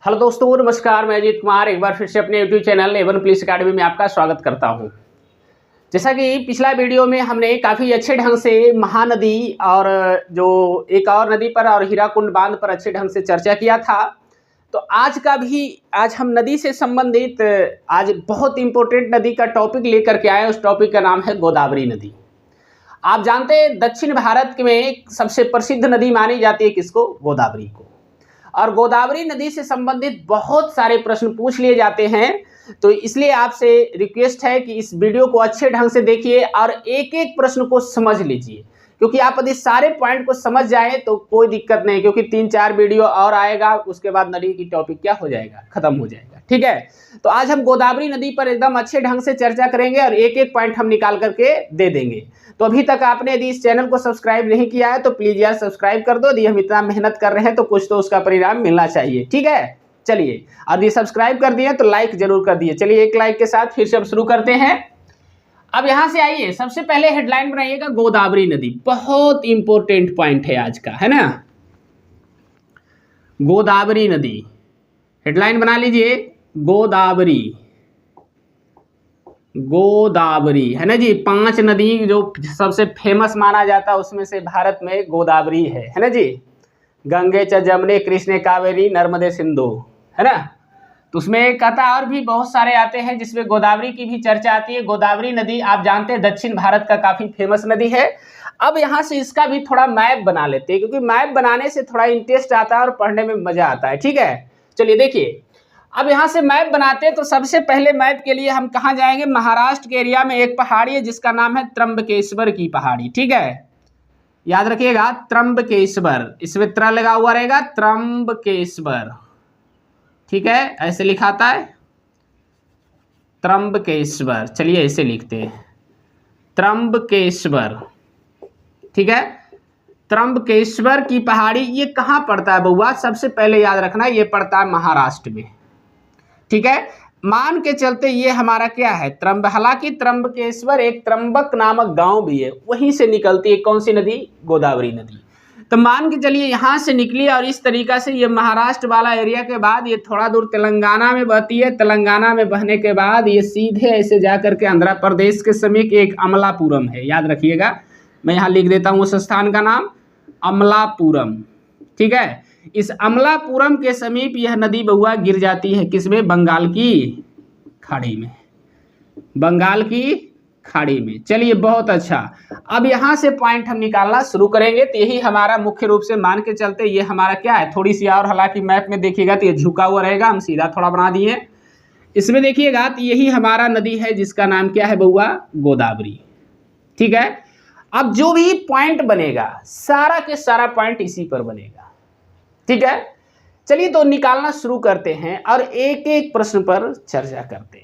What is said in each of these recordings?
Hello दोस्तों, नमस्कार। मैं अजीत कुमार एक बार फिर से अपने YouTube channel Avon police academy में आपका स्वागत करता हूं। जैसा कि पिछला वीडियो में हमने काफ़ी अच्छे ढंग से महानदी और जो एक और नदी पर और हीराकुंड बांध पर अच्छे ढंग से चर्चा किया था। तो आज हम नदी से संबंधित आज बहुत इंपॉर्टेंट नदी का टॉपिक लेकर के आए। उस टॉपिक का नाम है गोदावरी नदी। आप जानते हैं दक्षिण भारत में सबसे प्रसिद्ध नदी मानी जाती है किसको? गोदावरी को। और गोदावरी नदी से संबंधित बहुत सारे प्रश्न पूछ लिए जाते हैं, तो इसलिए आपसे रिक्वेस्ट है कि इस वीडियो को अच्छे ढंग से देखिए और एक एक प्रश्न को समझ लीजिए, क्योंकि आप यदि सारे पॉइंट को समझ जाएं तो कोई दिक्कत नहीं, क्योंकि 3-4 वीडियो और आएगा, उसके बाद नदी की टॉपिक क्या हो जाएगा, खत्म हो जाएगा। ठीक है, तो आज हम गोदावरी नदी पर एकदम अच्छे ढंग से चर्चा करेंगे और एक एक पॉइंट हम निकाल करके दे देंगे। तो अभी तक आपने यदि इस चैनल को सब्सक्राइब नहीं किया है तो प्लीज यार सब्सक्राइब कर दो। यदि हम इतना मेहनत कर रहे हैं तो कुछ तो उसका परिणाम मिलना चाहिए। ठीक है, चलिए, और ये सब्सक्राइब कर दिए तो लाइक जरूर कर दिए। चलिए, एक लाइक के साथ फिर से हम शुरू करते हैं। अब यहां से आइए, सबसे पहले हेडलाइन बनाइएगा गोदावरी नदी। बहुत इंपॉर्टेंट पॉइंट है आज का, है ना। गोदावरी नदी हेडलाइन बना लीजिए, गोदावरी। गोदावरी है ना जी। 5 नदी जो सबसे फेमस माना जाता है उसमें से भारत में गोदावरी है ना जी। गंगे च जमुने कृष्णे कावेरी नर्मदे सिंधु, है ना। तो उसमें कहता और भी बहुत सारे आते हैं जिसमें गोदावरी की भी चर्चा आती है। गोदावरी नदी आप जानते हैं दक्षिण भारत का काफी फेमस नदी है। अब यहाँ से इसका भी थोड़ा मैप बना लेते हैं, क्योंकि मैप बनाने से थोड़ा इंटरेस्ट आता है और पढ़ने में मजा आता है। ठीक है, चलिए देखिए, अब यहाँ से मैप बनाते हैं। तो सबसे पहले मैप के लिए हम कहाँ जाएंगे? महाराष्ट्र के एरिया में एक पहाड़ी है जिसका नाम है त्र्यंबकेश्वर की पहाड़ी। ठीक है, याद रखिएगा, त्र्यंबकेश्वर, इसमें त्र लगा हुआ रहेगा, त्र्यंबकेश्वर। ठीक है, ऐसे लिखाता है त्र्यंबकेश्वर। चलिए ऐसे लिखते हैं, त्र्यंबकेश्वर। ठीक है, त्र्यंबकेश्वर की पहाड़ी ये कहाँ पड़ता है बउआ? सबसे पहले याद रखना, ये पड़ता है महाराष्ट्र में। ठीक है, मान के चलते ये हमारा क्या है? हालांकि त्र्यंबकेश्वर एक त्र्यंबक नामक गांव भी है, वहीं से निकलती है कौन सी नदी? गोदावरी नदी। तो मान के चलिए यहाँ से निकली और इस तरीका से ये महाराष्ट्र वाला एरिया के बाद ये थोड़ा दूर तेलंगाना में बहती है। तेलंगाना में बहने के बाद ये सीधे ऐसे जा करके आंध्र प्रदेश के समीप एक अमलापुरम है, याद रखिएगा। मैं यहाँ लिख देता हूँ उस स्थान का नाम, अमलापुरम। ठीक है, इस अमलापुरम के समीप यह नदी बउआ गिर जाती है किसमें? बंगाल की खाड़ी में। बंगाल की खाड़ी में। चलिए, बहुत अच्छा। अब यहाँ से पॉइंट हम निकालना शुरू करेंगे। तो यही हमारा मुख्य रूप से मान के चलते ये हमारा क्या है, थोड़ी सी और, हालांकि मैप में देखिएगा तो ये झुका हुआ रहेगा, हम सीधा थोड़ा बना दिए। इसमें देखिएगा तो यही हमारा नदी है जिसका नाम क्या है बउआ? गोदावरी। ठीक है, अब जो भी पॉइंट बनेगा सारा के सारा पॉइंट इसी पर बनेगा। ठीक है, चलिए तो निकालना शुरू करते हैं और एक एक प्रश्न पर चर्चा करते हैं।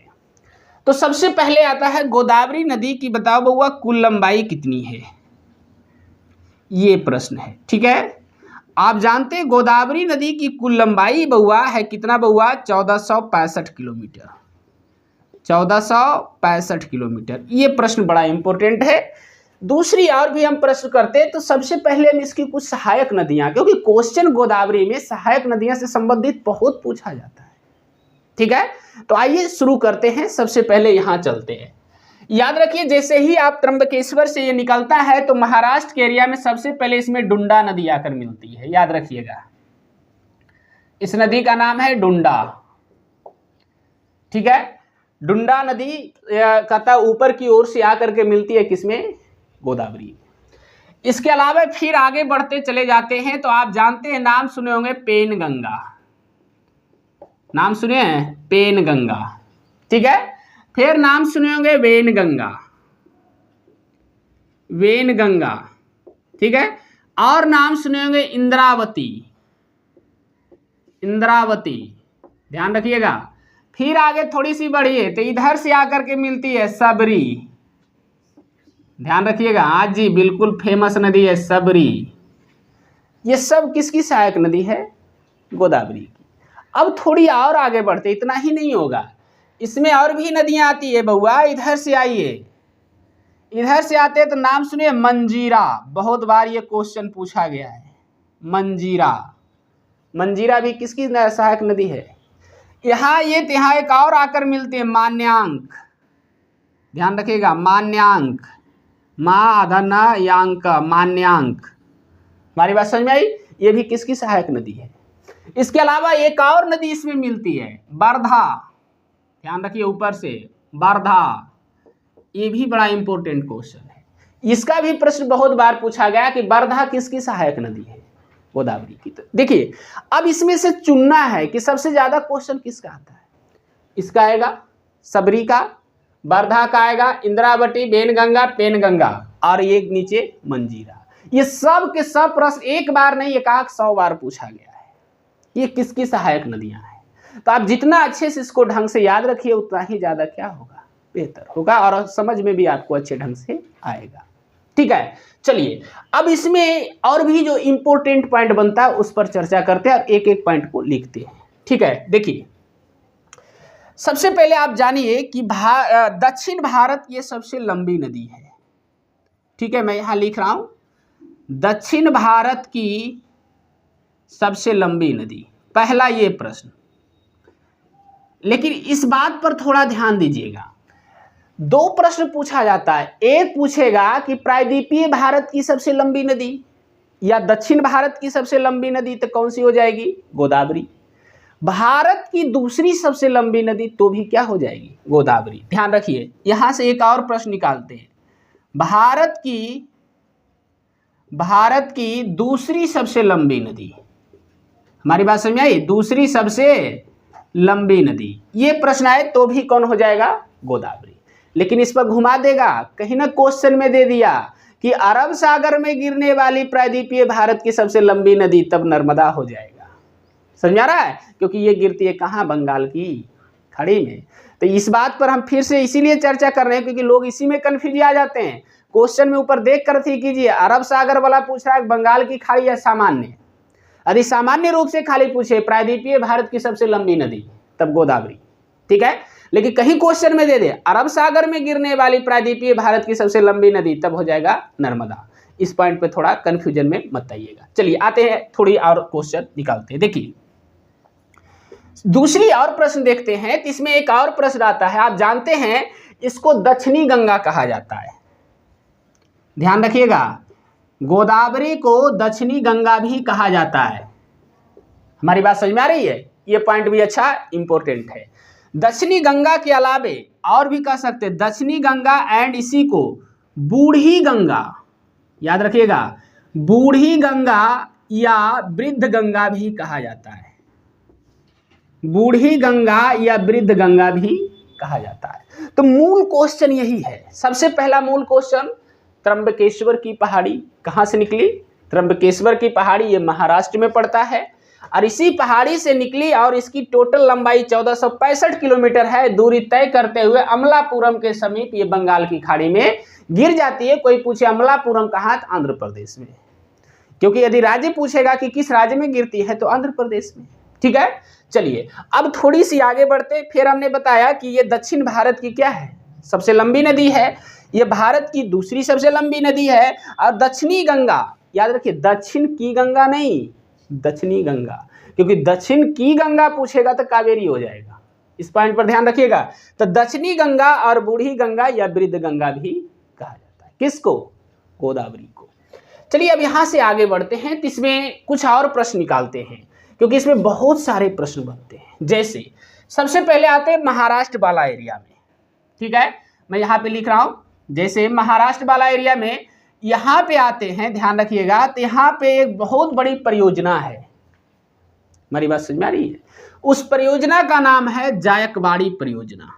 तो सबसे पहले आता है गोदावरी नदी की, बताओ बउआ कुल लंबाई कितनी है? ये प्रश्न है। ठीक है, आप जानते हैं गोदावरी नदी की कुल लंबाई बउआ है कितना बउआ? 1465 किलोमीटर। 1465 किलोमीटर। ये प्रश्न बड़ा इंपॉर्टेंट है। दूसरी और भी हम प्रश्न करते हैं, तो सबसे पहले हम इसकी कुछ सहायक नदियां, क्योंकि क्वेश्चन गोदावरी में सहायक नदियां से संबंधित बहुत पूछा जाता है। ठीक है, तो आइए शुरू करते हैं। सबसे पहले यहां चलते हैं। याद रखिए, जैसे ही आप त्र्यंबकेश्वर से ये निकलता है तो महाराष्ट्र के एरिया में सबसे पहले इसमें डुंडा नदी आकर मिलती है, याद रखिएगा। इस नदी का नाम है डुंडा। ठीक है, डुंडा नदी कहता ऊपर की ओर से आकर के मिलती है किसमें? गोदावरी। इसके अलावा फिर आगे बढ़ते चले जाते हैं। तो आप जानते हैं, नाम सुने होंगे पेनगंगा। नाम सुने हैं पेनगंगा। ठीक है, फिर नाम सुने होंगे वेनगंगा। वेनगंगा। ठीक है, और नाम सुने होंगे इंद्रावती। इंद्रावती, ध्यान रखिएगा। फिर आगे थोड़ी सी बढ़िए तो इधर से आकर के मिलती है सबरी। ध्यान रखिएगा, आज जी बिल्कुल फेमस नदी है सबरी। ये सब किसकी सहायक नदी है? गोदावरी की। अब थोड़ी और आगे बढ़ते, इतना ही नहीं होगा, इसमें और भी नदियां आती है बउआ। इधर से आइए, इधर से आते हैं तो नाम सुनिए मंजीरा। बहुत बार ये क्वेश्चन पूछा गया है, मंजीरा। मंजीरा भी किसकी सहायक नदी है? यहाँ एक और आकर मिलते हैं, मान्यांक, ध्यान रखिएगा, मान्यांक, माँ आधा ना यांक, मान्यांक। हमारी बात समझ में आई? ये भी किसकी सहायक नदी है? इसके अलावा एक और नदी इसमें मिलती है, वर्धा, ध्यान रखिए ऊपर से, वर्धा। ये भी बड़ा इंपॉर्टेंट क्वेश्चन है, इसका भी प्रश्न बहुत बार पूछा गया कि वर्धा किसकी सहायक नदी है? गोदावरी की। तो देखिए अब इसमें से चुनना है कि सबसे ज्यादा क्वेश्चन किसका आता है। इसका आएगा सबरी का, वर्धा का आएगा इंद्रावती, बेनगंगा, पेनगंगा, और एक नीचे मंजीरा। ये सब के सब प्रश्न एक बार नहीं, एक 100 बार पूछा गया है, ये किसकी सहायक नदियां हैं। तो आप जितना अच्छे से इसको ढंग से याद रखिए उतना ही ज्यादा क्या होगा, बेहतर होगा, और समझ में भी आपको अच्छे ढंग से आएगा। ठीक है, चलिए अब इसमें और भी जो इंपॉर्टेंट पॉइंट बनता है उस पर चर्चा करते हैं और एक एक पॉइंट को लिखते हैं। ठीक है, देखिए सबसे पहले आप जानिए कि दक्षिण भारत ये सबसे लंबी नदी है। ठीक है, मैं यहां लिख रहा हूं, दक्षिण भारत की सबसे लंबी नदी, पहला ये प्रश्न। लेकिन इस बात पर थोड़ा ध्यान दीजिएगा, 2 प्रश्न पूछा जाता है। एक पूछेगा कि प्रायद्वीपीय भारत की सबसे लंबी नदी या दक्षिण भारत की सबसे लंबी नदी, तो कौन सी हो जाएगी? गोदावरी। भारत की दूसरी सबसे लंबी नदी तो भी क्या हो जाएगी? गोदावरी। ध्यान रखिए, यहां से एक और प्रश्न निकालते हैं, भारत की दूसरी सबसे लंबी नदी, हमारी बात समझ में आई? दूसरी सबसे लंबी नदी, ये प्रश्न आए तो भी कौन हो जाएगा? गोदावरी। लेकिन इस पर घुमा देगा, कहीं ना क्वेश्चन में दे दिया कि अरब सागर में गिरने वाली प्रायद्वीपीय भारत की सबसे लंबी नदी, तब नर्मदा हो जाएगा। समझ आ रहा है? क्योंकि ये गिरती है कहाँ? बंगाल की खाड़ी में। तो इस बात पर हम फिर से इसीलिए चर्चा कर रहे हैं क्योंकि लोग इसी में कंफ्यूज आ जाते हैं। क्वेश्चन में ऊपर देख कर थी कीजिए, अरब सागर वाला पूछ रहा है बंगाल की खाड़ी या सामान्य। यदि सामान्य रूप से खाली पूछे प्रायद्वीपीय भारत की सबसे लंबी नदी, तब गोदावरी। ठीक है, लेकिन कहीं क्वेश्चन में दे दे अरब सागर में गिरने वाली प्रायद्वीपीय भारत की सबसे लंबी नदी, तब हो जाएगा नर्मदा। इस पॉइंट पे थोड़ा कंफ्यूजन में मत आइएगा। चलिए आते हैं, थोड़ी और क्वेश्चन निकालते हैं। देखिए दूसरी और प्रश्न देखते हैं, तो इसमें एक और प्रश्न आता है, आप जानते हैं इसको दक्षिणी गंगा कहा जाता है। ध्यान रखिएगा, गोदावरी को दक्षिणी गंगा भी कहा जाता है। हमारी बात समझ में आ रही है? ये पॉइंट भी अच्छा इंपॉर्टेंट है। दक्षिणी गंगा के अलावे और भी कह सकते हैं दक्षिणी गंगा एंड इसी को बूढ़ी गंगा, याद रखिएगा, बूढ़ी गंगा या वृद्ध गंगा भी कहा जाता है। बूढ़ी गंगा या वृद्ध गंगा भी कहा जाता है। तो मूल क्वेश्चन यही है। सबसे पहला मूल क्वेश्चन, त्र्यंबकेश्वर की पहाड़ी कहाँ से निकली? त्र्यंबकेश्वर की पहाड़ी ये महाराष्ट्र में पड़ता है, और इसी पहाड़ी से निकली और इसकी टोटल लंबाई 1465 किलोमीटर है। दूरी तय करते हुए अमलापुरम के समीप ये बंगाल की खाड़ी में गिर जाती है। कोई पूछे अमलापुरम कहाँ? आंध्र प्रदेश में, क्योंकि यदि राज्य पूछेगा कि किस राज्य में गिरती है तो आंध्र प्रदेश में। ठीक है, चलिए अब थोड़ी सी आगे बढ़ते। फिर हमने बताया कि ये दक्षिण भारत की क्या है? सबसे लंबी नदी है। ये भारत की दूसरी सबसे लंबी नदी है। और दक्षिणी गंगा, याद रखिए दक्षिण की गंगा नहीं, दक्षिणी गंगा, क्योंकि दक्षिण की गंगा पूछेगा तो कावेरी हो जाएगा। इस पॉइंट पर ध्यान रखिएगा। तो दक्षिणी गंगा और बूढ़ी गंगा या वृद्ध गंगा भी कहा जाता है। किसको? गोदावरी को। चलिए अब यहां से आगे बढ़ते हैं, तो इसमें कुछ और प्रश्न निकालते हैं क्योंकि इसमें बहुत सारे प्रश्न बनते हैं। जैसे सबसे पहले आते हैं महाराष्ट्र वाला एरिया में। ठीक है, मैं यहाँ पे लिख रहा हूं, जैसे महाराष्ट्र वाला एरिया में यहाँ पे आते हैं, ध्यान रखिएगा। तो यहाँ पे एक बहुत बड़ी परियोजना है, हमारी बात समझ में आ रही है? उस परियोजना का नाम है जायकवाड़ी परियोजना।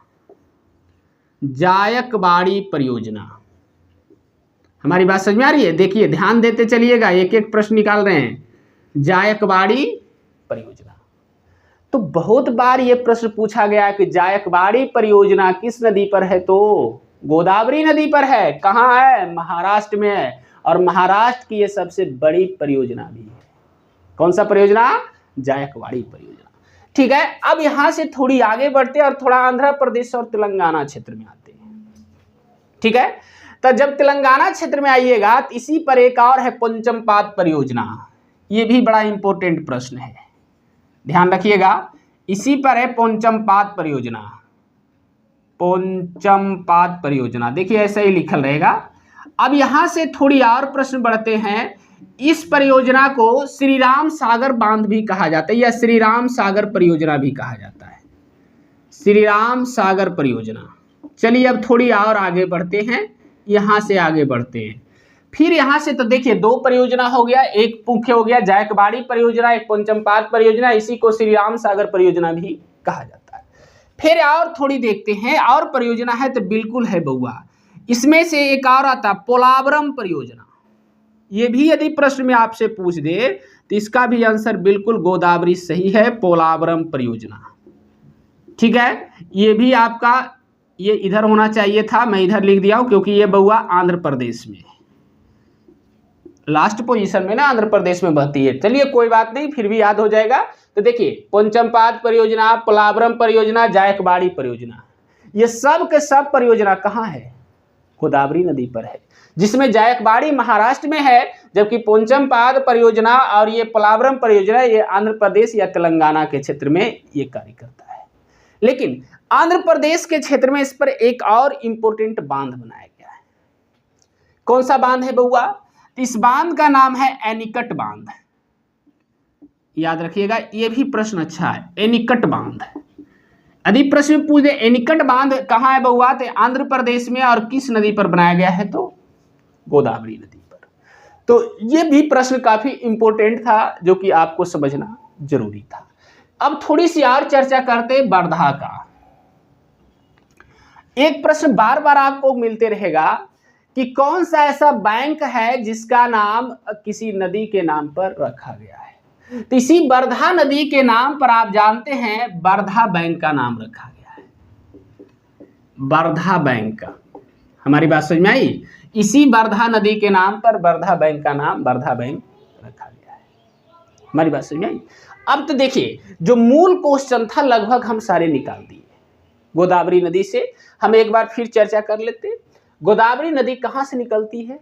जायकवाड़ी परियोजना, हमारी बात समझ में आ रही है? देखिए ध्यान देते चलिएगा, एक एक प्रश्न निकाल रहे हैं। जायकवाड़ी परियोजना, तो बहुत बार ये प्रश्न पूछा गया कि जायकवाड़ी परियोजना किस नदी पर है? तो गोदावरी नदी पर है। कहाँ है? महाराष्ट्र में है, और महाराष्ट्र की ये सबसे बड़ी परियोजना भी है। कौन सा परियोजना? जायकवाड़ी परियोजना। ठीक है, अब यहां से थोड़ी आगे बढ़ते और थोड़ा आंध्र प्रदेश और तेलंगाना क्षेत्र में आते हैं। ठीक है, तो जब तेलंगाना क्षेत्र में आइएगा तो इसी पर एक और है पंचमपाद परियोजना। ये भी बड़ा इंपॉर्टेंट प्रश्न है। ध्यान रखिएगा। इसी पर है पोंचमपाद परियोजना। पोंचमपाद परियोजना, देखिए ऐसा ही लिखल रहेगा। अब यहां से थोड़ी और प्रश्न बढ़ते हैं। इस परियोजना को श्री राम सागर बांध भी कहा जाता है या श्री राम सागर परियोजना भी कहा जाता है, श्री राम सागर परियोजना। चलिए अब थोड़ी और आगे बढ़ते हैं, यहां से आगे बढ़ते हैं। फिर यहां से तो देखिए दो परियोजना हो गया, एक मुख्य हो गया जायकवाड़ी परियोजना, एक पोंचमपाद परियोजना, इसी को श्री राम सागर परियोजना भी कहा जाता है। फिर और थोड़ी देखते हैं, और परियोजना है तो बिल्कुल है बउआ। इसमें से एक और आता पोलावरम परियोजना। ये भी यदि प्रश्न में आपसे पूछ दे तो इसका भी आंसर बिल्कुल गोदावरी सही है, पोलावरम परियोजना। ठीक है, ये भी आपका ये इधर होना चाहिए था, मैं इधर लिख दिया हूं क्योंकि ये बउआ आंध्र प्रदेश में लास्ट पोजीशन में ना, आंध्र प्रदेश में बहती है। चलिए कोई बात नहीं, फिर भी याद हो जाएगा। तो देखिए पोंचमपाद परियोजना, पोलावरम परियोजना, जायकवाड़ी परियोजना, ये सब के सब परियोजना कहाँ है? गोदावरी नदी पर है, जिसमें जायकवाड़ी महाराष्ट्र में है, जबकि पोंचमपाद परियोजना और ये पोलावरम परियोजना ये आंध्र प्रदेश या तेलंगाना के क्षेत्र में ये कार्य करता है। लेकिन आंध्र प्रदेश के क्षेत्र में इस पर एक और इंपोर्टेंट बांध बनाया गया है। कौन सा बांध है बउआ? इस बांध का नाम है एनीकट बांध। याद रखिएगा, ये भी प्रश्न अच्छा है, एनीकट बांध। यदि प्रश्न पूछ दे एनीकट बांध कहाँ है बउआ, तो आंध्र प्रदेश में, और किस नदी पर बनाया गया है? तो गोदावरी नदी पर। तो ये भी प्रश्न काफी इंपोर्टेंट था, जो कि आपको समझना जरूरी था। अब थोड़ी सी और चर्चा करते वर्धा का। एक प्रश्न बार बार आपको मिलते रहेगा कि कौन सा ऐसा बैंक है जिसका नाम किसी नदी के नाम पर रखा गया है। तो इसी वर्धा नदी के नाम पर आप जानते हैं वर्धा बैंक का नाम रखा गया है, वर्धा बैंक का। हमारी बात समझ में आई? इसी वर्धा नदी के नाम पर वर्धा बैंक का नाम वर्धा बैंक रखा गया है। हमारी बात समझ में आई? अब तो देखिए जो मूल क्वेश्चन था लगभग हम सारे निकाल दिए। गोदावरी नदी से हम एक बार फिर चर्चा कर लेते। गोदावरी नदी कहाँ से निकलती है?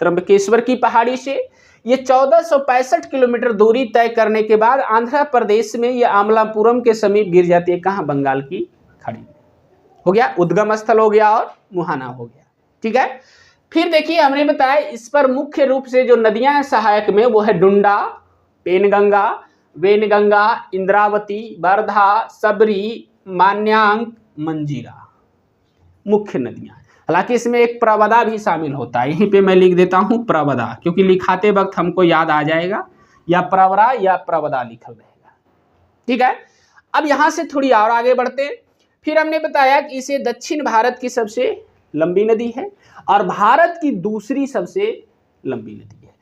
त्र्यंबकेश्वर की पहाड़ी से। ये 1465 किलोमीटर दूरी तय करने के बाद आंध्र प्रदेश में ये अमलापुरम के समीप गिर जाती है। कहाँ? बंगाल की खाड़ी में। हो गया, उद्गम स्थल हो गया और मुहाना हो गया। ठीक है, फिर देखिए हमने बताया इस पर मुख्य रूप से जो नदियां हैं सहायक में, वो है डुंडा, पेनगंगा, वेनगंगा, इंद्रावती, वर्धा, सबरी, मान्यांक, मंजीरा, मुख्य नदियां। हालांकि इसमें एक प्रवदा भी शामिल होता है, यहीं पे मैं लिख देता हूं प्रवदा, क्योंकि लिखाते वक्त हमको याद आ जाएगा, या प्रवरा या प्रवदा लिखल रहेगा। ठीक है, अब यहां से थोड़ी और आगे बढ़ते। फिर हमने बताया कि इसे दक्षिण भारत की सबसे लंबी नदी है और भारत की दूसरी सबसे लंबी नदी है।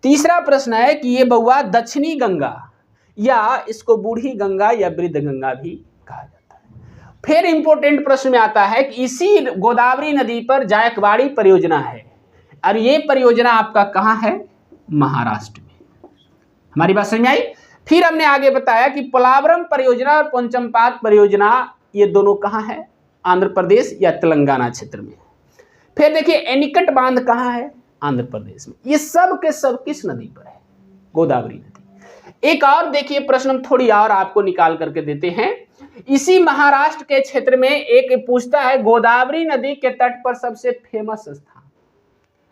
तीसरा प्रश्न है कि ये बउआ दक्षिणी गंगा या इसको बूढ़ी गंगा या वृद्ध गंगा भी कहा जाता है। फिर इंपॉर्टेंट प्रश्न में आता है कि इसी गोदावरी नदी पर जायकवाड़ी परियोजना है और ये परियोजना आपका कहाँ है? महाराष्ट्र में। हमारी बात समझ में आई? फिर हमने आगे बताया कि पोलावरम परियोजना और पोंचमपाद परियोजना ये दोनों कहाँ है? आंध्र प्रदेश या तेलंगाना क्षेत्र में। फिर देखिए एनीकट बांध कहाँ है? आंध्र प्रदेश में। ये सब के सब किस नदी पर है? गोदावरी नदी। एक और देखिए प्रश्न हम थोड़ी और आपको निकाल करके देते हैं। इसी महाराष्ट्र के क्षेत्र में एक पूछता है गोदावरी नदी के तट पर सबसे फेमस स्थान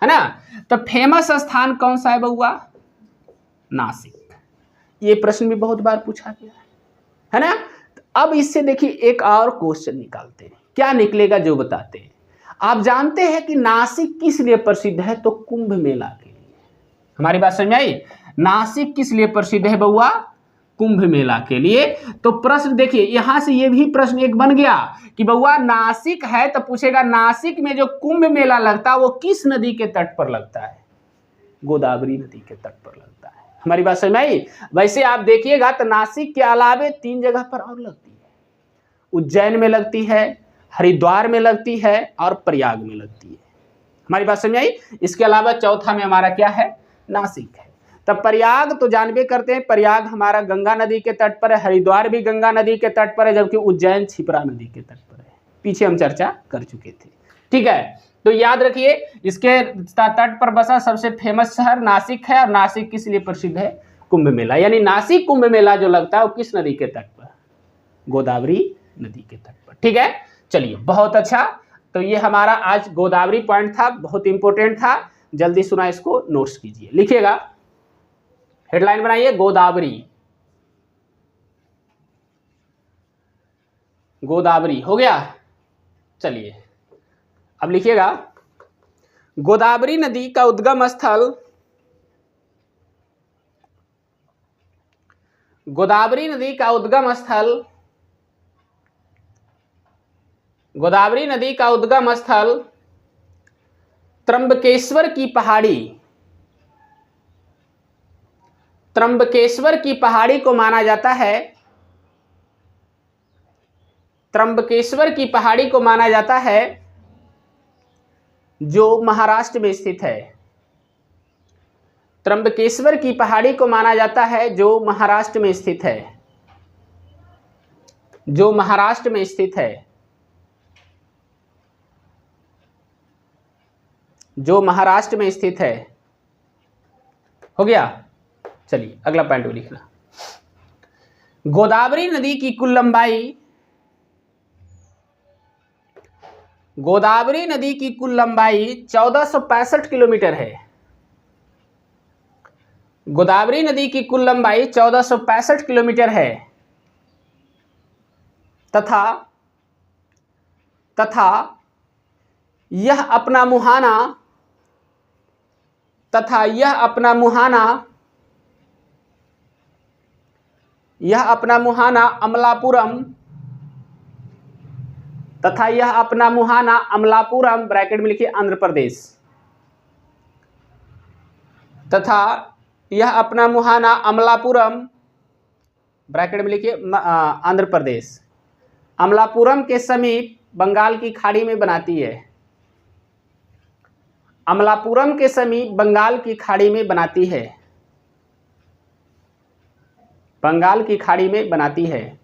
है ना, तो फेमस स्थान कौन सा है बउआ? नासिक। ये प्रश्न भी बहुत बार पूछा गया है ना। अब इससे देखिए एक और क्वेश्चन निकालते हैं, क्या निकलेगा जो बताते हैं। आप जानते हैं कि नासिक किस लिए प्रसिद्ध है? तो कुंभ मेला के लिए। हमारी बात समझ में आई? नासिक किस लिए प्रसिद्ध है बउआ? कुंभ मेला के लिए। तो प्रश्न देखिए यहां से ये भी प्रश्न एक बन गया कि बउआ नासिक है तो पूछेगा नासिक में जो कुंभ मेला लगता है वो किस नदी के तट पर लगता है? गोदावरी नदी के तट पर लगता है। हमारी बात समझ में आई? वैसे आप देखिएगा तो नासिक के अलावे 3 जगह पर और लगती है। उज्जैन में लगती है, हरिद्वार में लगती है और प्रयाग में लगती है। हमारी बात समझ में आई? इसके अलावा चौथा में हमारा क्या है? नासिक है। तब प्रयाग तो जानबे करते हैं, प्रयाग हमारा गंगा नदी के तट पर है, हरिद्वार भी गंगा नदी के तट पर है, जबकि उज्जैन क्षिप्रा नदी के तट पर है। पीछे हम चर्चा कर चुके थे। ठीक है, तो याद रखिए इसके तट पर बसा सबसे फेमस शहर नासिक है। और नासिक किस लिए प्रसिद्ध है? कुंभ मेला, यानी नासिक कुंभ मेला जो लगता है वो किस नदी के तट पर? गोदावरी नदी के तट पर। ठीक है, चलिए बहुत अच्छा। तो ये हमारा आज गोदावरी पॉइंट था, बहुत इंपॉर्टेंट था। जल्दी सुना, इसको नोट्स कीजिए, लिखिएगा, हेडलाइन बनाइए गोदावरी। गोदावरी हो गया। चलिए अब लिखिएगा, गोदावरी नदी का उद्गम स्थल, गोदावरी नदी का उद्गम स्थल, गोदावरी नदी का उद्गम स्थल त्र्यंबकेश्वर की पहाड़ी, त्र्यंबकेश्वर की पहाड़ी को माना जाता है, त्र्यंबकेश्वर की पहाड़ी को माना जाता है जो महाराष्ट्र में स्थित है। त्र्यंबकेश्वर की पहाड़ी को माना जाता है जो महाराष्ट्र में स्थित है, जो महाराष्ट्र में स्थित है, जो महाराष्ट्र में स्थित है। हो गया। चलिए अगला पॉइंट लिखना, गोदावरी नदी की कुल लंबाई, गोदावरी नदी की कुल लंबाई 1465 किलोमीटर है। गोदावरी नदी की कुल लंबाई 1465 किलोमीटर है तथा यह अपना मुहाना, तथा यह अपना मुहाना, यह अपना मुहाना अमलापुरम, तथा यह अपना मुहाना अमलापुरम ब्रैकेट में लिखिए आंध्र प्रदेश, तथा यह अपना मुहाना अमलापुरम ब्रैकेट में लिखिए आंध्र प्रदेश, अमलापुरम के समीप बंगाल की खाड़ी में बनाती है। अमलापुरम के समीप बंगाल की खाड़ी में बनाती है, बंगाल की खाड़ी में बनाती है।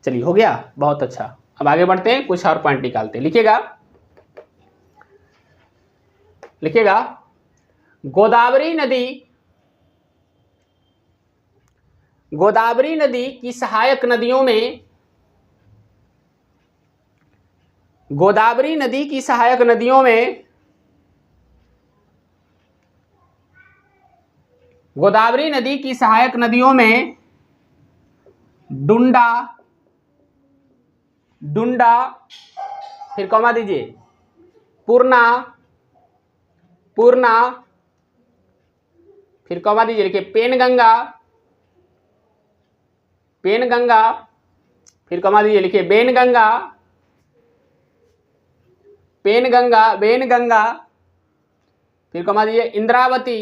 चलिए हो गया, बहुत अच्छा। अब आगे बढ़ते हैं, कुछ और पॉइंट निकालते हैं। लिखिएगा, लिखिएगा, गोदावरी नदी, गोदावरी नदी की सहायक नदियों में, गोदावरी नदी की सहायक नदियों में, गोदावरी नदी की सहायक नदियों में डुंडा, डुंडा, फिर कॉमा दीजिए, पूर्णा, पूर्णा, फिर कॉमा दीजिए, लिखिए पेनगंगा, पेनगंगा, फिर कॉमा दीजिए, लिखिए बेनगंगा, पेनगंगा, बेनगंगा, फिर कॉमा दीजिए इंद्रावती,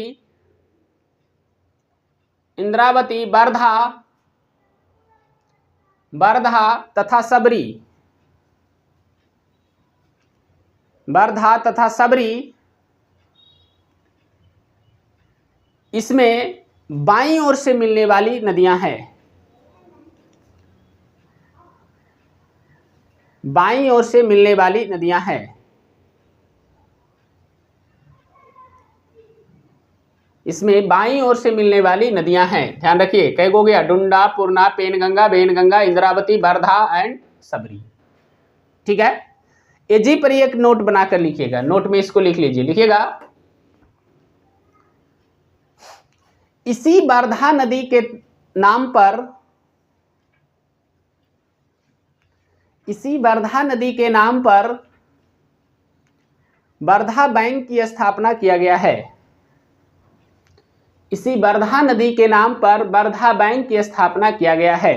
इंद्रावती, वर्धा, वर्धा तथा सबरी, वर्धा तथा सबरी। इसमें बाईं ओर से मिलने वाली नदियां हैं, बाईं ओर से मिलने वाली नदियां हैं। इसमें बाईं ओर से मिलने वाली नदियां हैं, ध्यान रखिए। कई हो गया, डुंडा, पूर्णा, पेनगंगा, बेनगंगा, इंद्रावती, वर्धा एंड सबरी। ठीक है, एजी पर एक नोट बनाकर लिखिएगा, नोट में इसको लिख लीजिए। लिखिएगा, इसी वर्धा नदी के नाम पर, इसी वर्धा नदी के नाम पर वर्धा बैंक की स्थापना किया गया है। इसी वर्धा नदी के नाम पर वर्धा बैंक की स्थापना किया गया है।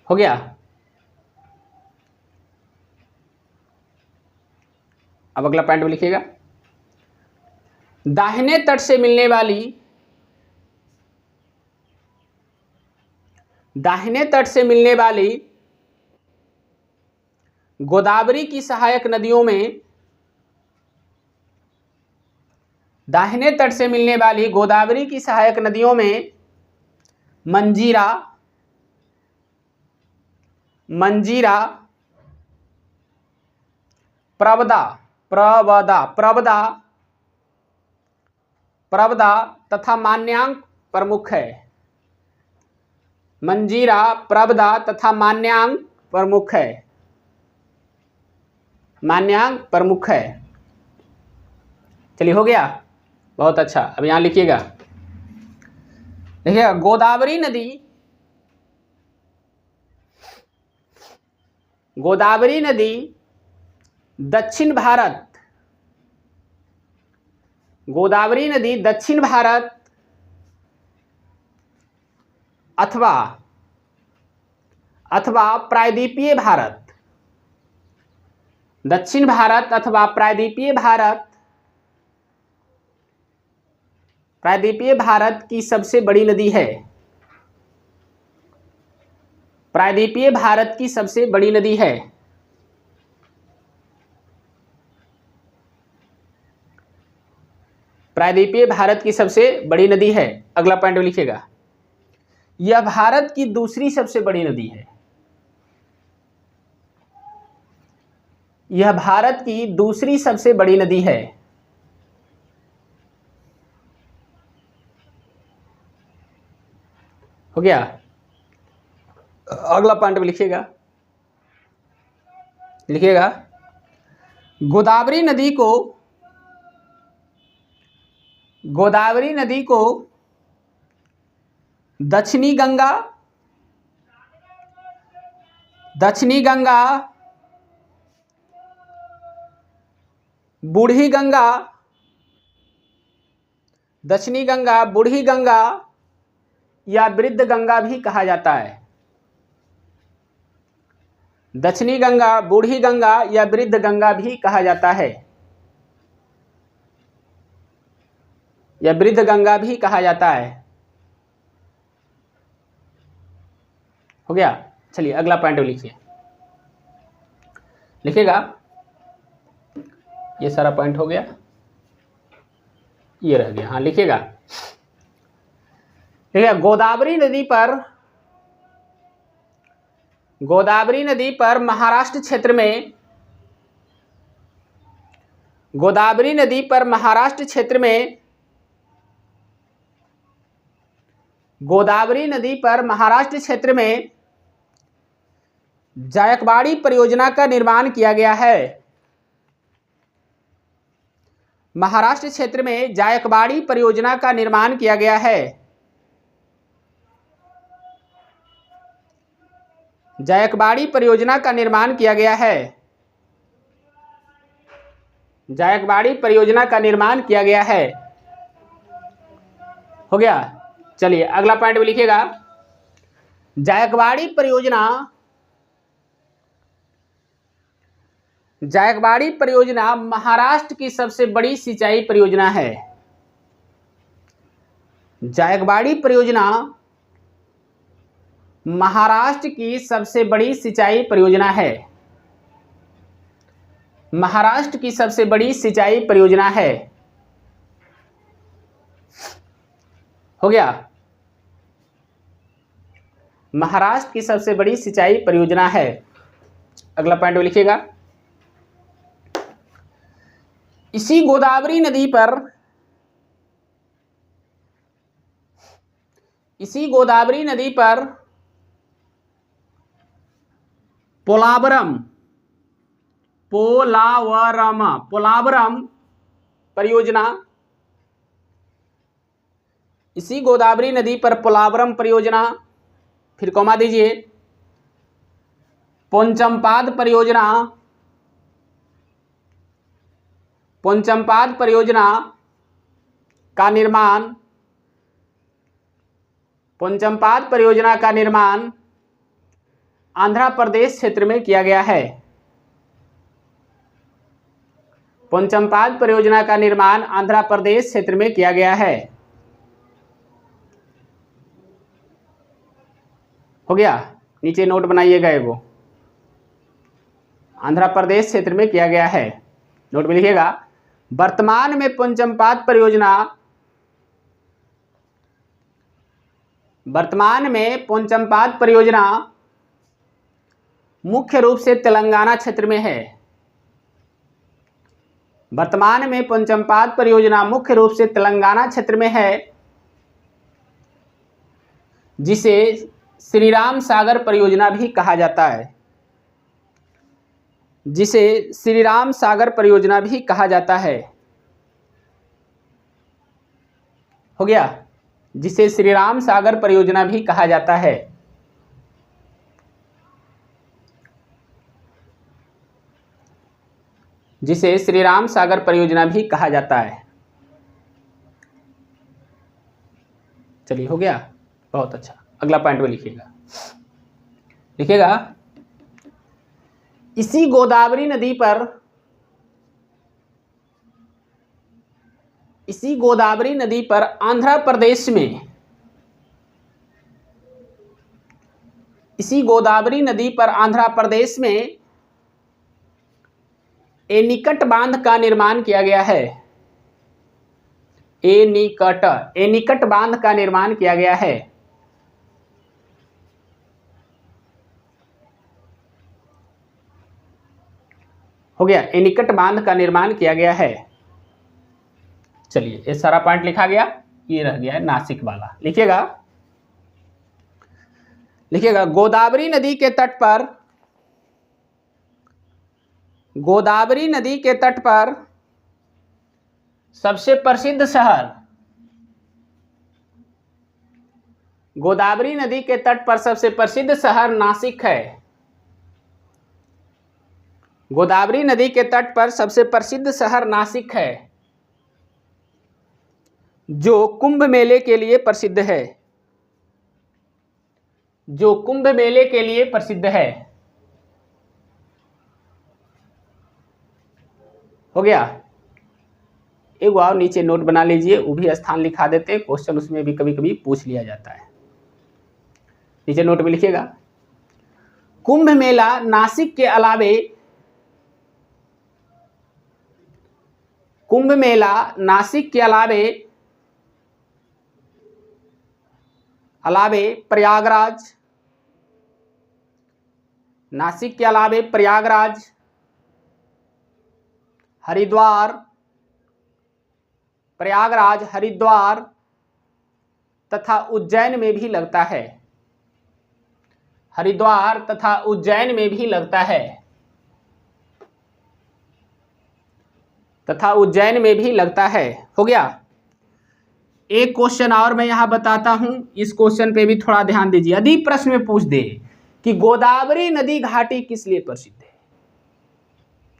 हो गया। अब अगला पॉइंट में लिखिएगा, दाहिने तट से मिलने वाली, दाहिने तट से मिलने वाली गोदावरी की सहायक नदियों में, दाहिने तट से मिलने वाली गोदावरी की सहायक नदियों में मंजीरा, मंजीरा, प्रवदा, प्रवदा प्रवदा प्रवदा तथा मान्यांक प्रमुख है। मंजीरा, प्रवदा तथा मान्यांक प्रमुख है। मान्यांक प्रमुख है। चलिए हो गया, बहुत अच्छा। अब यहां लिखिएगा, देखिएगा गोदावरी नदी, गोदावरी नदी दक्षिण भारत, गोदावरी नदी दक्षिण भारत अथवा प्रायद्वीपीय भारत, दक्षिण भारत अथवा प्रायद्वीपीय भारत, प्रायद्वीपीय भारत की सबसे बड़ी नदी है। प्रायद्वीपीय भारत की सबसे बड़ी नदी है। प्रायद्वीपीय भारत की सबसे बड़ी नदी है। अगला पॉइंट लिखिएगा, यह भारत की दूसरी सबसे बड़ी नदी है। यह भारत की दूसरी सबसे बड़ी नदी है। हो गया। अगला पॉइंट में लिखिएगा, लिखिएगा गोदावरी नदी को, गोदावरी नदी को दक्षिणी गंगा, दक्षिणी गंगा, बूढ़ी गंगा, दक्षिणी गंगा, बूढ़ी गंगा या वृद्ध गंगा भी कहा जाता है। दक्षिणी गंगा, बूढ़ी गंगा या वृद्ध गंगा भी कहा जाता है, या वृद्ध गंगा भी कहा जाता है। हो गया। चलिए अगला पॉइंट लिखिए, लिखिएगा, ये सारा पॉइंट हो गया, ये रह गया। हाँ लिखिएगा, देखिए गोदावरी नदी पर, गोदावरी नदी पर महाराष्ट्र क्षेत्र में, गोदावरी नदी पर महाराष्ट्र क्षेत्र में, गोदावरी नदी पर महाराष्ट्र क्षेत्र में जायकवाड़ी परियोजना का निर्माण किया गया है। महाराष्ट्र क्षेत्र में जायकवाड़ी परियोजना का निर्माण किया गया है। जायकवाड़ी परियोजना का निर्माण किया गया है। जायकवाड़ी परियोजना का निर्माण किया गया है। हो गया। चलिए अगला पॉइंट में लिखिएगा, जायकवाड़ी परियोजना, जायकवाड़ी परियोजना महाराष्ट्र की सबसे बड़ी सिंचाई परियोजना है। जायकवाड़ी परियोजना महाराष्ट्र की सबसे बड़ी सिंचाई परियोजना है। महाराष्ट्र की सबसे बड़ी सिंचाई परियोजना है। हो गया। महाराष्ट्र की सबसे बड़ी सिंचाई परियोजना है। अगला पॉइंट लिखिएगा, इसी गोदावरी नदी पर, इसी गोदावरी नदी पर पोलावरम, पोलावरम, पोलावरम परियोजना, इसी गोदावरी नदी पर पोलावरम परियोजना, फिर कॉमा दीजिए, पोंचमपाद परियोजना, पोंचमपाद परियोजना का निर्माण, पोंचमपाद परियोजना का निर्माण आंध्र प्रदेश क्षेत्र में किया गया है। पोंचमपाद परियोजना का निर्माण आंध्र प्रदेश क्षेत्र में किया गया है। हो गया। नीचे नोट बनाइएगा, एगो आंध्र प्रदेश क्षेत्र में किया गया है। नोट में लिखिएगा, वर्तमान में पोंचमपाद परियोजना, वर्तमान में पोंचमपाद परियोजना मुख्य रूप से तेलंगाना क्षेत्र में है। वर्तमान में पोचमपाद परियोजना मुख्य रूप से तेलंगाना क्षेत्र में है, जिसे श्री राम सागर परियोजना भी कहा जाता है, जिसे श्री राम सागर परियोजना भी कहा जाता है। हो गया, जिसे श्री राम सागर परियोजना भी कहा जाता है। जिसे श्री राम सागर परियोजना भी कहा जाता है। चलिए, हो गया, बहुत अच्छा। अगला पॉइंट में लिखिएगा, इसी गोदावरी नदी पर आंध्र प्रदेश में, इसी गोदावरी नदी पर आंध्र प्रदेश में एनीकट बांध का निर्माण किया गया है। एनीकट बांध का निर्माण किया गया है। हो गया, एनीकट बांध का निर्माण किया गया है। चलिए, ये सारा पॉइंट लिखा गया, ये रह गया है नासिक वाला। लिखिएगा गोदावरी नदी के तट पर सबसे प्रसिद्ध शहर, गोदावरी नदी के तट पर सबसे प्रसिद्ध शहर नासिक है। गोदावरी नदी के तट पर सबसे प्रसिद्ध शहर नासिक है, जो कुंभ मेले के लिए प्रसिद्ध है। जो कुंभ मेले के लिए प्रसिद्ध है। हो गया, एक बार नीचे नोट बना लीजिए, वो भी स्थान लिखा देते हैं, क्वेश्चन उसमें भी कभी कभी पूछ लिया जाता है। नीचे नोट में लिखिएगा, कुंभ मेला नासिक के अलावे प्रयागराज, हरिद्वार तथा उज्जैन में भी लगता है। हो गया, एक क्वेश्चन और मैं यहां बताता हूं, इस क्वेश्चन पे भी थोड़ा ध्यान दीजिए। यदि प्रश्न में पूछ दे कि गोदावरी नदी घाटी किस लिए प्रसिद्ध है,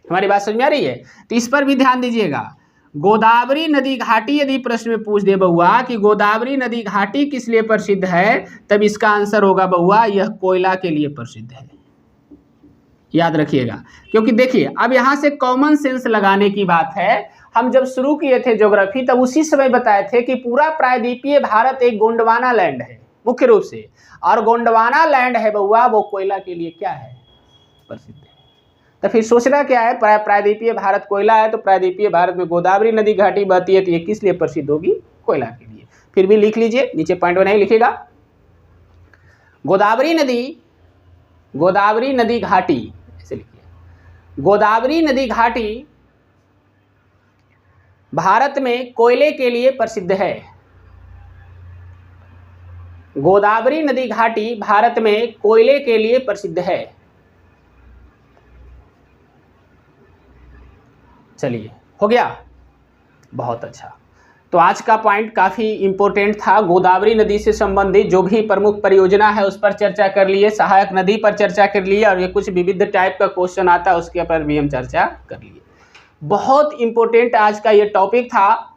हमारी बात समझ में आ रही है, तो इस पर भी ध्यान दीजिएगा। गोदावरी नदी घाटी यदि प्रश्न में पूछ दे बउआ कि गोदावरी नदी घाटी किस लिए प्रसिद्ध है, तब इसका आंसर होगा बउआ यह कोयला के लिए प्रसिद्ध है। याद रखिएगा, क्योंकि देखिए अब यहां से कॉमन सेंस लगाने की बात है। हम जब शुरू किए थे ज्योग्राफी तब उसी समय बताए थे कि पूरा प्रायद्वीपीय भारत एक गोंडवाना लैंड है मुख्य रूप से, और गोंडवाना लैंड है बउआ वो कोयला के लिए क्या है, प्रसिद्ध है। तो फिर सोचना क्या है, प्रायद्वीपीय भारत कोयला है, तो प्रायद्वीपीय भारत में गोदावरी नदी घाटी बहती है, तो ये किस लिए प्रसिद्ध होगी, कोयला के लिए। फिर भी लिख लीजिए, नीचे पॉइंट बनाइए, लिखिएगा गोदावरी नदी घाटी, ऐसे लिखिए, गोदावरी नदी घाटी भारत में कोयले के लिए प्रसिद्ध है। गोदावरी नदी घाटी भारत में कोयले के लिए प्रसिद्ध है। चलिए, हो गया, बहुत अच्छा। तो आज का पॉइंट काफ़ी इंपॉर्टेंट था। गोदावरी नदी से संबंधित जो भी प्रमुख परियोजना है उस पर चर्चा कर लिए, सहायक नदी पर चर्चा कर लिए, और ये कुछ विविध टाइप का क्वेश्चन आता है उसके पर भी हम चर्चा कर लिए। बहुत इंपॉर्टेंट आज का ये टॉपिक था,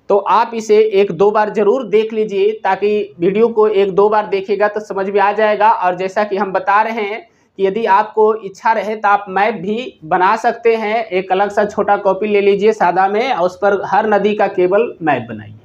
तो आप इसे एक दो बार जरूर देख लीजिए, ताकि वीडियो को एक दो बार देखिएगा तो समझ में आ जाएगा। और जैसा कि हम बता रहे हैं कि यदि आपको इच्छा रहे तो आप मैप भी बना सकते हैं। एक अलग सा छोटा कॉपी ले लीजिए सादा में, और उस पर हर नदी का केवल मैप बनाइए।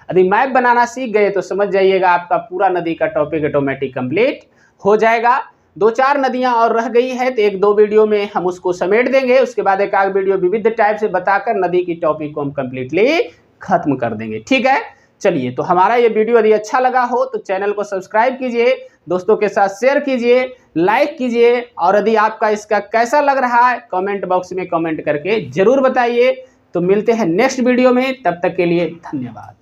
यदि मैप बनाना सीख गए तो समझ जाइएगा आपका पूरा नदी का टॉपिक ऑटोमेटिक कंप्लीट हो जाएगा। 2-4 नदियां और रह गई है, तो 1-2 वीडियो में हम उसको समेट देंगे। उसके बाद एक आध वीडियो विविध टाइप से बताकर नदी की टॉपिक को हम कंप्लीटली खत्म कर देंगे। ठीक है, चलिए, तो हमारा ये वीडियो यदि अच्छा लगा हो तो चैनल को सब्सक्राइब कीजिए, दोस्तों के साथ शेयर कीजिए, लाइक कीजिए, और यदि आपका इसका कैसा लग रहा है कमेंट बॉक्स में कमेंट करके जरूर बताइए। तो मिलते हैं नेक्स्ट वीडियो में, तब तक के लिए धन्यवाद।